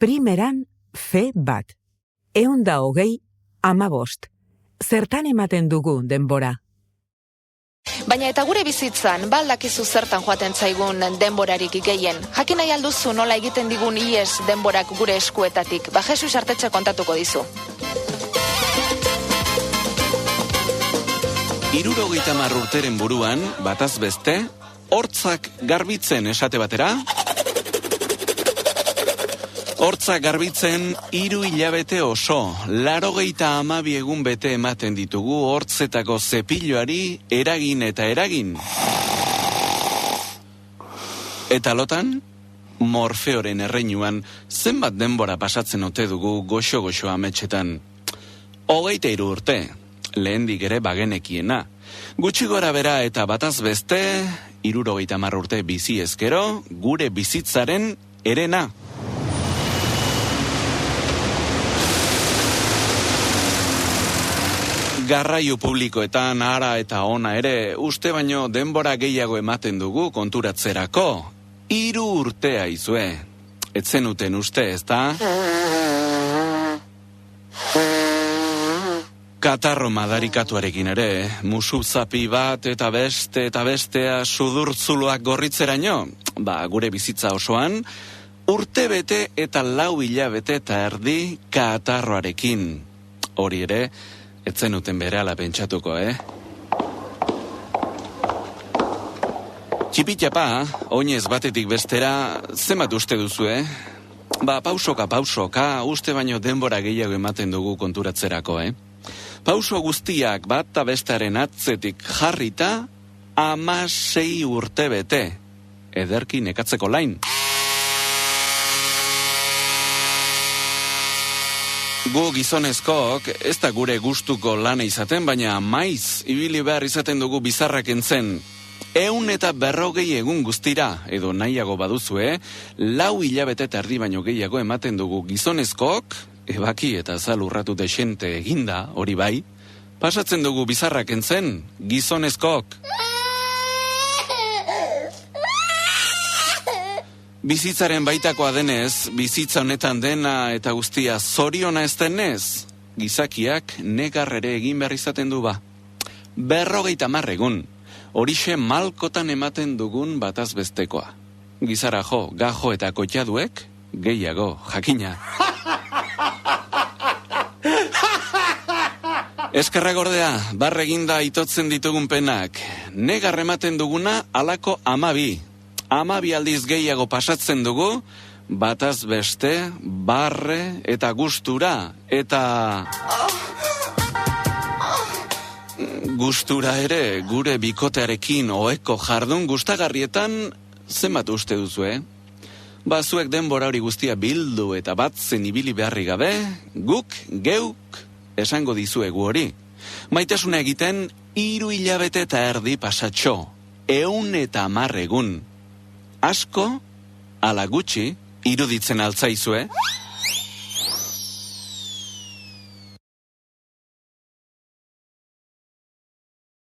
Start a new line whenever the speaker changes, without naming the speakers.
Primeran, fe bat. 120, Zertan ematen dugu denbora?
Baina eta gure bizitzan, baldakizu zertan joaten zaigun denborarik gehien. Jakin nahi alduzu nola egiten digun ies denborak gure eskuetatik. Jesus Artetxe kontatuko dizu.
70 urteren buruan, bataz beste, hortzak garbitzen esate batera. Hortzak garbitzen 3 hilabete oso, 82 egun bete ematen ditugu hortzetako zepilloari eragin eta eragin. Eta lotan, Morfeoren erreinuan zenbat denbora pasatzen ote dugu goxo-goxo ametxetan. 23 urte, lehendik ere bagenekiena. Gutxi gora bera eta bataz beste, 70 urte bizi ezkero, gure bizitzaren herena. Garraio publikoetan ara eta ona ere, uste baino denbora gehiago ematen dugu konturatzerako. 3 urtea izue. Etzenuten uste, ezta? Katarro madarikatuarekin ere, musu zapi bat eta bestea sudurtzuloak gorritzeraino. Gure bizitza osoan, urte bete eta 4 hilabete eta erdi katarroarekin. Hori ere, etzenuten berehala pentsatuko, Txipitxapa, oinez batetik bestera, zenbat uste duzu, pausoka, uste baino denbora gehiago ematen dugu konturatzerako, Pauso guztiak bat eta bestaren atzetik jarrita, 16 urte bete. Ederki nekatzeko lain. Gu gizonezkook, ez da gure gustuko lana izaten, baina maiz ibili behar izaten dugu bizarrak entzen. 140 egun guztira, edo nahiago baduzue, 4 hilabete eta erdi baino gehiago ematen dugu gizonezkook, ebaki eta zal urratu desente eginda, hori bai, pasatzen dugu bizarrak entzen, gizonezkook. Bizitzaren baitakoa denez, bizitza honetan dena eta guztia zoriona ez denez, gizakiak negarrere egin behar izaten du ba. 50 egun, horixe malkotan ematen dugun bataz bestekoa. Gizara jo, gajo eta kotxaduek, gehiago, jakina. Eskerrak ordea, barreginda itotzen ditugun penak. Negar ematen duguna alako 12. 12 aldiz gehiago pasatzen dugu, bataz beste, barre eta gustura, eta gustura ere gure bikotearekin oheko jardun gustagarrietan zenbat uste duzu, Zuek denbora hori guztia bildu eta batzen ibili beharri gabe, geuk esango dizuegu hori. Maitasuna egiten 3 hilabete eta erdi pasatxo, 110 egun. Asko, ala gutxi, iruditzen altzaizue?